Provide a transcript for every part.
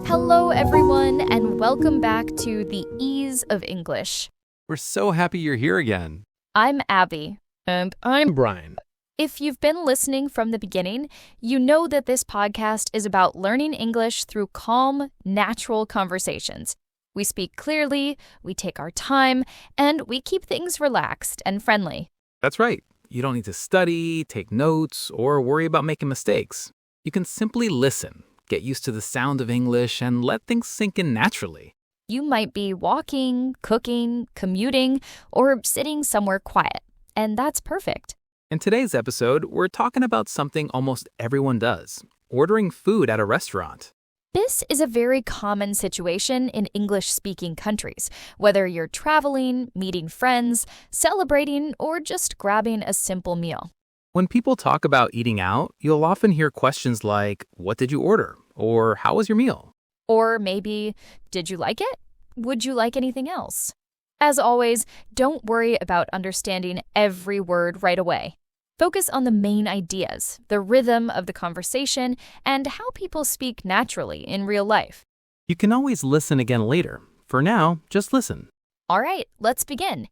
Hello, everyone, and welcome back to The Ease of English. We're so happy you're here again. I'm Abby. And I'm Brian. If you've been listening from the beginning, you know that this podcast is about learning English through calm, natural conversations. We speak clearly, we take our time, and we keep things relaxed and friendly. That's right. You don't need to study, take notes, or worry about making mistakes. You can simply listen, get used to the sound of English, and let things sink in naturally. You might be walking, cooking, commuting, or sitting somewhere quiet, and that's perfect. In today's episode, we're talking about something almost everyone does, ordering food at a restaurant. This is a very common situation in English-speaking countries, whether you're traveling, meeting friends, celebrating, or just grabbing a simple meal. When people talk about eating out, you'll often hear questions like, "What did you order?" or "How was your meal?" Or maybe, "Did you like it? Would you like anything else?" As always, don't worry about understanding every word right away. Focus on the main ideas, the rhythm of the conversation, and how people speak naturally in real life. You can always listen again later. For now, just listen. All right, let's begin.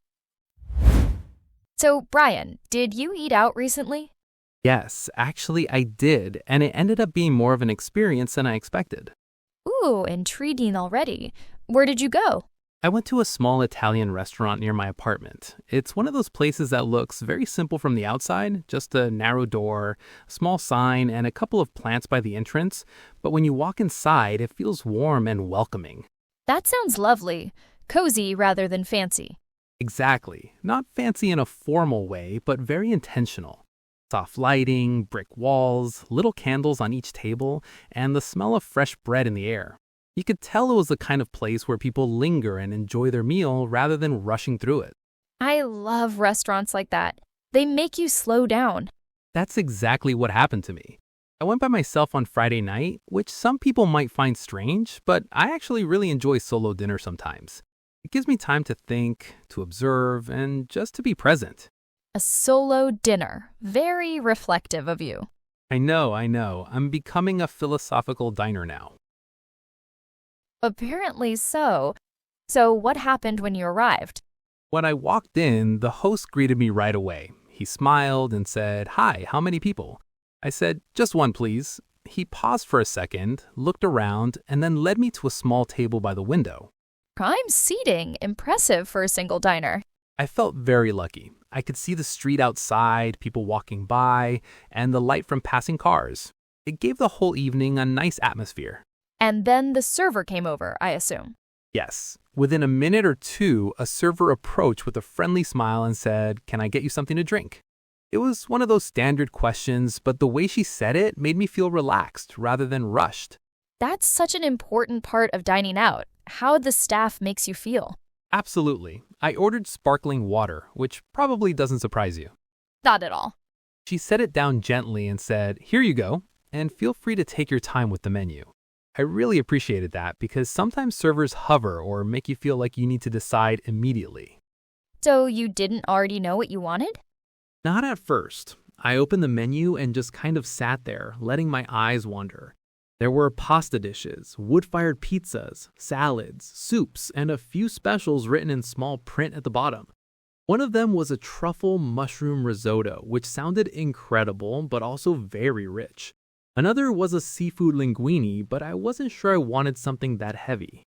So, Brian, did you eat out recently? Yes, actually I did, and it ended up being more of an experience than I expected. Ooh, intriguing already. Where did you go? I went to a small Italian restaurant near my apartment. It's one of those places that looks very simple from the outside, just a narrow door, a small sign, and a couple of plants by the entrance. But when you walk inside, it feels warm and welcoming. That sounds lovely. Cozy rather than fancy. Exactly. Not fancy in a formal way, but very intentional. Soft lighting, brick walls, little candles on each table, and the smell of fresh bread in the air. You could tell it was the kind of place where people linger and enjoy their meal rather than rushing through it. I love restaurants like that. They make you slow down. That's exactly what happened to me. I went by myself on Friday night, which some people might find strange, but I actually really enjoy solo dinner sometimes. It gives me time to think, to observe, and just to be present. A solo dinner. Very reflective of you. I know. I'm becoming a philosophical diner now. Apparently so. So what happened when you arrived? When I walked in, the host greeted me right away. He smiled and said, "Hi, how many people?" I said, "Just one, please." He paused for a second, looked around, and then led me to a small table by the window. Prime seating. Impressive for a single diner. I felt very lucky. I could see the street outside, people walking by, and the light from passing cars. It gave the whole evening a nice atmosphere. And then the server came over, I assume. Yes. Within a minute or two, a server approached with a friendly smile and said, "Can I get you something to drink?" It was one of those standard questions, but the way she said it made me feel relaxed rather than rushed. That's such an important part of dining out, how the staff makes you feel. Absolutely. I ordered sparkling water, which probably doesn't surprise you. Not at all. She set it down gently and said, "Here you go, and feel free to take your time with the menu." I really appreciated that because sometimes servers hover or make you feel like you need to decide immediately. So you didn't already know what you wanted? Not at first. I opened the menu and just kind of sat there, letting my eyes wander. There were pasta dishes, wood-fired pizzas, salads, soups, and a few specials written in small print at the bottom. One of them was a truffle mushroom risotto, which sounded incredible but also very rich. Another was a seafood linguine, but I wasn't sure I wanted something that heavy.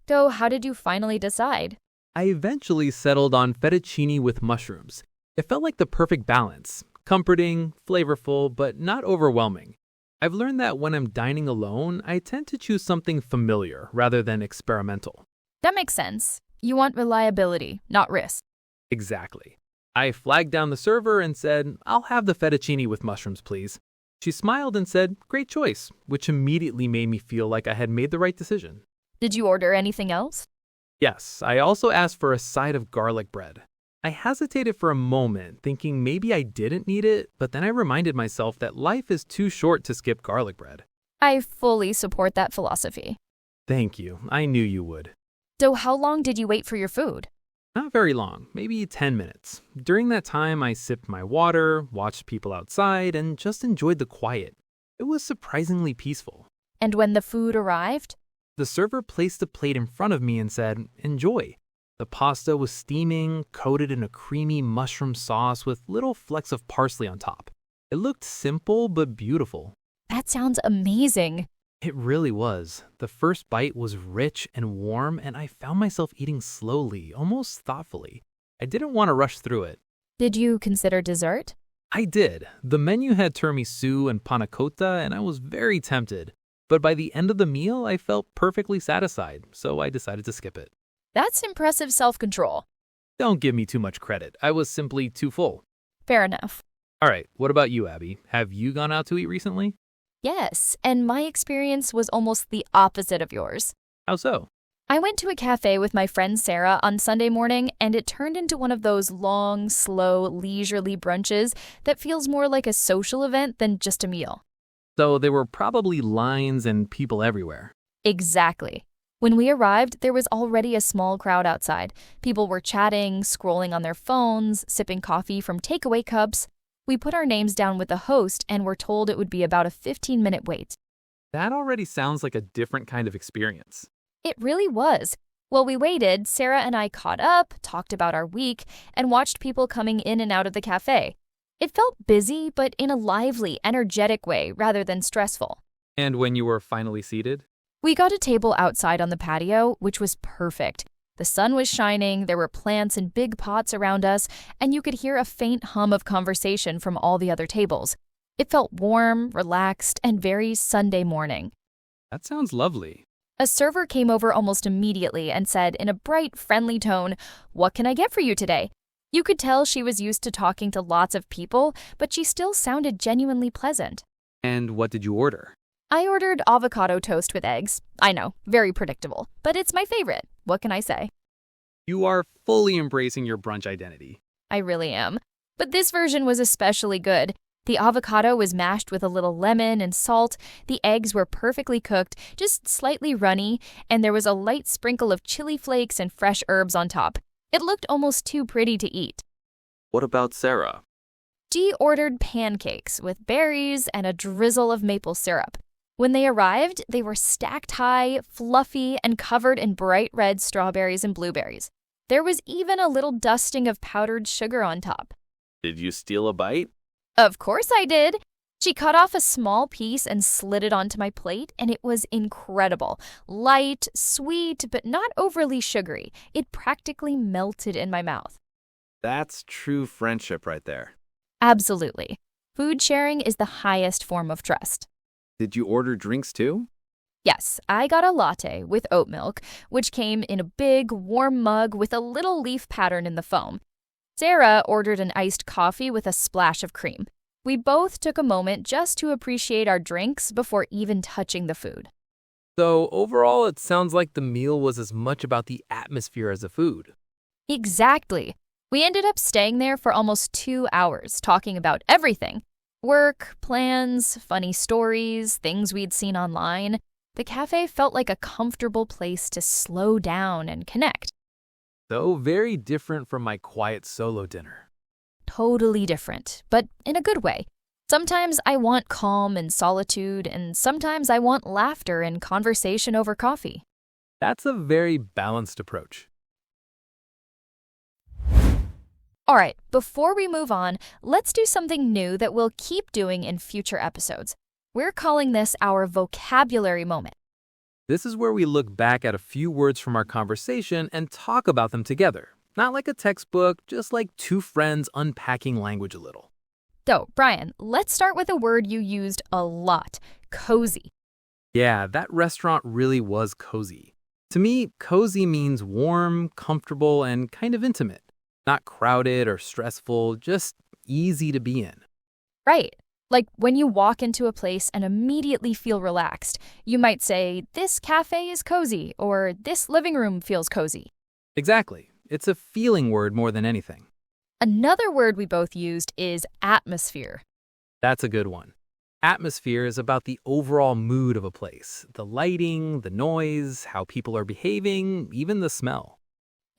So how did you finally decide? I eventually settled on fettuccine with mushrooms. It felt like the perfect balance. Comforting, flavorful, but not overwhelming. I've learned that when I'm dining alone, I tend to choose something familiar rather than experimental. That makes sense. You want reliability, not risk. Exactly. I flagged down the server and said, "I'll have the fettuccine with mushrooms, please." She smiled and said, "Great choice," which immediately made me feel like I had made the right decision. Did you order anything else? Yes, I also asked for a side of garlic bread. I hesitated for a moment, thinking maybe I didn't need it, but then I reminded myself that life is too short to skip garlic bread. I fully support that philosophy. Thank you. I knew you would. So how long did you wait for your food? Not very long, maybe 10 minutes. During that time, I sipped my water, watched people outside, and just enjoyed the quiet. It was surprisingly peaceful. And when the food arrived? The server placed a plate in front of me and said, "Enjoy." The pasta was steaming, coated in a creamy mushroom sauce with little flecks of parsley on top. It looked simple but beautiful. That sounds amazing. It really was. The first bite was rich and warm, and I found myself eating slowly, almost thoughtfully. I didn't want to rush through it. Did you consider dessert? I did. The menu had tiramisu and panna cotta, and I was very tempted. But by the end of the meal, I felt perfectly satisfied, so I decided to skip it. That's impressive self-control. Don't give me too much credit. I was simply too full. Fair enough. All right, what about you, Abby? Have you gone out to eat recently? Yes, and my experience was almost the opposite of yours. How so? I went to a cafe with my friend Sarah on Sunday morning, and it turned into one of those long, slow, leisurely brunches that feels more like a social event than just a meal. So there were probably lines and people everywhere. Exactly. When we arrived, there was already a small crowd outside. People were chatting, scrolling on their phones, sipping coffee from takeaway cups. We put our names down with the host and were told it would be about a 15-minute wait. That already sounds like a different kind of experience. It really was. While we waited, Sarah and I caught up, talked about our week, and watched people coming in and out of the cafe. It felt busy, but in a lively, energetic way rather than stressful. And when you were finally seated? We got a table outside on the patio, which was perfect. The sun was shining, there were plants in big pots around us, and you could hear a faint hum of conversation from all the other tables. It felt warm, relaxed, and very Sunday morning. That sounds lovely. A server came over almost immediately and said in a bright, friendly tone, "What can I get for you today?" You could tell she was used to talking to lots of people, but she still sounded genuinely pleasant. And what did you order? I ordered avocado toast with eggs. I know, very predictable, but it's my favorite. What can I say? You are fully embracing your brunch identity. I really am. But this version was especially good. The avocado was mashed with a little lemon and salt, the eggs were perfectly cooked, just slightly runny, and there was a light sprinkle of chili flakes and fresh herbs on top. It looked almost too pretty to eat. What about Sarah? She ordered pancakes with berries and a drizzle of maple syrup. When they arrived, they were stacked high, fluffy, and covered in bright red strawberries and blueberries. There was even a little dusting of powdered sugar on top. Did you steal a bite? Of course I did. She cut off a small piece and slid it onto my plate, and it was incredible. Light, sweet, but not overly sugary. It practically melted in my mouth. That's true friendship right there. Absolutely. Food sharing is the highest form of trust. Did you order drinks too? Yes, I got a latte with oat milk, which came in a big, warm mug with a little leaf pattern in the foam. Sarah ordered an iced coffee with a splash of cream. We both took a moment just to appreciate our drinks before even touching the food. So overall, it sounds like the meal was as much about the atmosphere as the food. Exactly. We ended up staying there for almost 2 hours, talking about everything. Work, plans, funny stories, things we'd seen online. The cafe felt like a comfortable place to slow down and connect. So very different from my quiet solo dinner. Totally different, but in a good way. Sometimes I want calm and solitude, and sometimes I want laughter and conversation over coffee. That's a very balanced approach. All right, before we move on, let's do something new that we'll keep doing in future episodes. We're calling this our vocabulary moment. This is where we look back at a few words from our conversation and talk about them together. Not like a textbook, just like two friends unpacking language a little. So, Brian, let's start with a word you used a lot, cozy. Yeah, that restaurant really was cozy. To me, cozy means warm, comfortable, and kind of intimate. Not crowded or stressful, just easy to be in. Right. Like when you walk into a place and immediately feel relaxed, you might say, "This cafe is cozy," or "This living room feels cozy." Exactly. It's a feeling word more than anything. Another word we both used is atmosphere. That's a good one. Atmosphere is about the overall mood of a place. The lighting, the noise, how people are behaving, even the smell.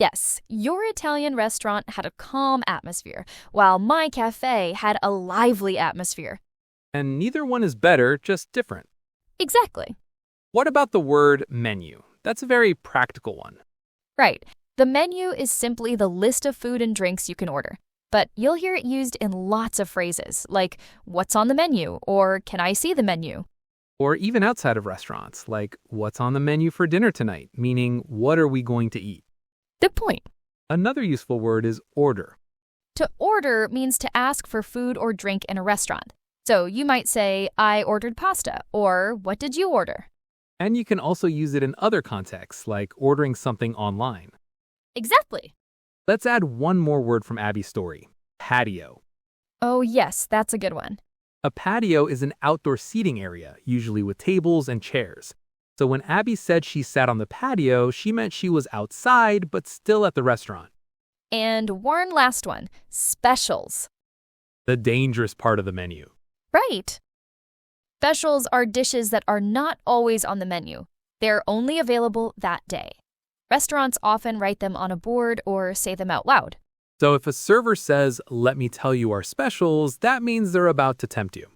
Yes, your Italian restaurant had a calm atmosphere, while my cafe had a lively atmosphere. And neither one is better, just different. Exactly. What about the word menu? That's a very practical one. Right. The menu is simply the list of food and drinks you can order. But you'll hear it used in lots of phrases, like, what's on the menu, or can I see the menu? Or even outside of restaurants, like, what's on the menu for dinner tonight? Meaning, what are we going to eat? Good point. Another useful word is order. To order means to ask for food or drink in a restaurant. So you might say, I ordered pasta, or what did you order? And you can also use it in other contexts, like ordering something online. Exactly. Let's add one more word from Abby's story, patio. Oh, yes, that's a good one. A patio is an outdoor seating area, usually with tables and chairs. So when Abby said she sat on the patio, she meant she was outside, but still at the restaurant. And one last one, specials. The dangerous part of the menu. Right. Specials are dishes that are not always on the menu. They're only available that day. Restaurants often write them on a board or say them out loud. So if a server says, let me tell you our specials, that means they're about to tempt you.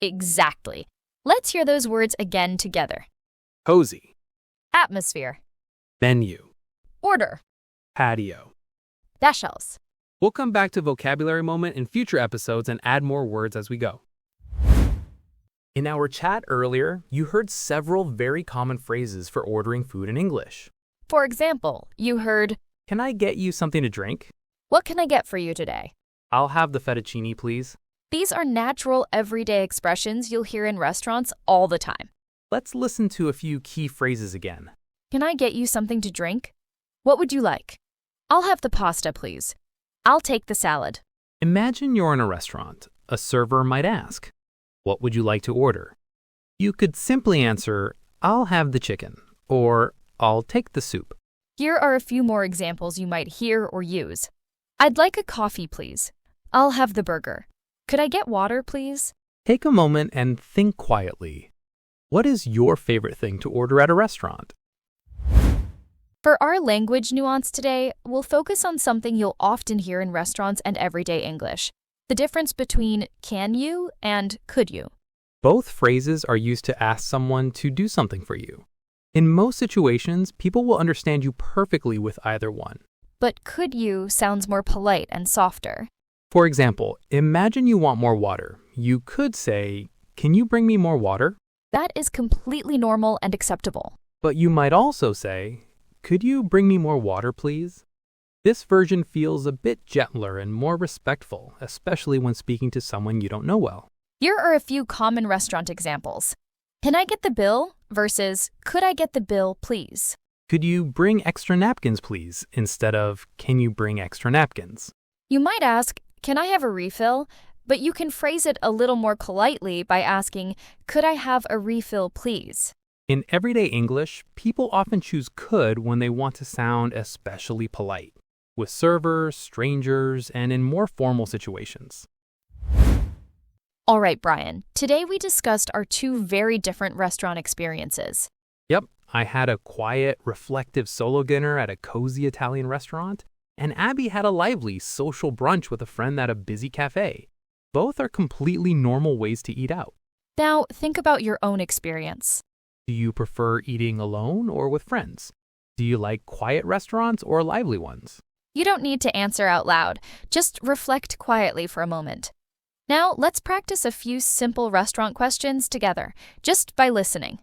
Exactly. Let's hear those words again together. Cozy, Atmosphere, menu, order, patio. specials. We'll come back to vocabulary moment in future episodes and add more words as we go. In our chat earlier, you heard several very common phrases for ordering food in English. For example, you heard, Can I get you something to drink? what can I get for you today? I'll have the fettuccine, please. These are natural, everyday expressions you'll hear in restaurants all the time. Let's listen to a few key phrases again. Can I get you something to drink? What would you like? I'll have the pasta, please. I'll take the salad. Imagine you're in a restaurant. A server might ask, What would you like to order? You could simply answer, I'll have the chicken, or I'll take the soup. Here are a few more examples you might hear or use. I'd like a coffee, please. I'll have the burger. Could I get water, please? Take a moment and think quietly. What is your favorite thing to order at a restaurant? For our language nuance today, we'll focus on something you'll often hear in restaurants and everyday English. The difference between can you and could you. Both phrases are used to ask someone to do something for you. In most situations, people will understand you perfectly with either one. But could you sounds more polite and softer. For example, imagine you want more water. You could say, Can you bring me more water? That is completely normal and acceptable. But you might also say, Could you bring me more water, please? This version feels a bit gentler and more respectful, especially when speaking to someone you don't know well. Here are a few common restaurant examples. Can I get the bill versus could I get the bill, please? Could you bring extra napkins, please, instead of Can you bring extra napkins? You might ask, can I have a refill? But you can phrase it a little more politely by asking, could I have a refill, please? In everyday English, people often choose could when they want to sound especially polite, with servers, strangers, and in more formal situations. All right, Brian, today we discussed our two very different restaurant experiences. Yep, I had a quiet, reflective solo dinner at a cozy Italian restaurant, and Abby had a lively social brunch with a friend at a busy cafe. Both are completely normal ways to eat out. Now, think about your own experience. Do you prefer eating alone or with friends? Do you like quiet restaurants or lively ones? You don't need to answer out loud. Just reflect quietly for a moment. Now, let's practice a few simple restaurant questions together, just by listening.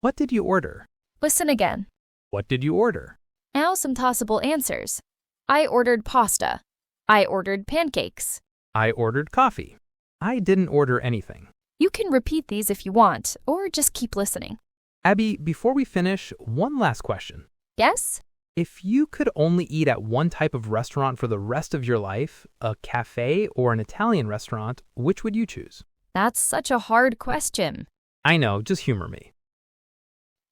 What did you order? Listen again. What did you order? Now some possible answers. I ordered pasta. I ordered pancakes. I ordered coffee. I didn't order anything. You can repeat these if you want, or just keep listening. Abby, before we finish, one last question. Yes? If you could only eat at one type of restaurant for the rest of your life, a cafe or an Italian restaurant, which would you choose? That's such a hard question. I know, just humor me.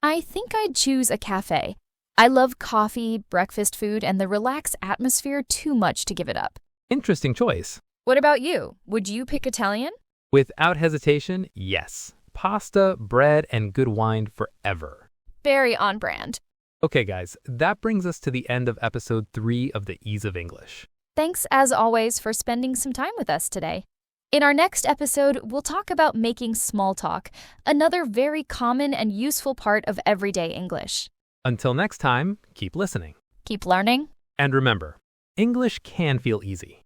I think I'd choose a cafe. I love coffee, breakfast food, and the relaxed atmosphere too much to give it up. Interesting choice. What about you? Would you pick Italian? Without hesitation, yes. Pasta, bread, and good wine forever. Very on brand. Okay, guys, that brings us to the end of episode 3 of the Ease of English. Thanks, as always, for spending some time with us today. In our next episode, we'll talk about making small talk, another very common and useful part of everyday English. Until next time, keep listening. Keep learning. And remember, English can feel easy.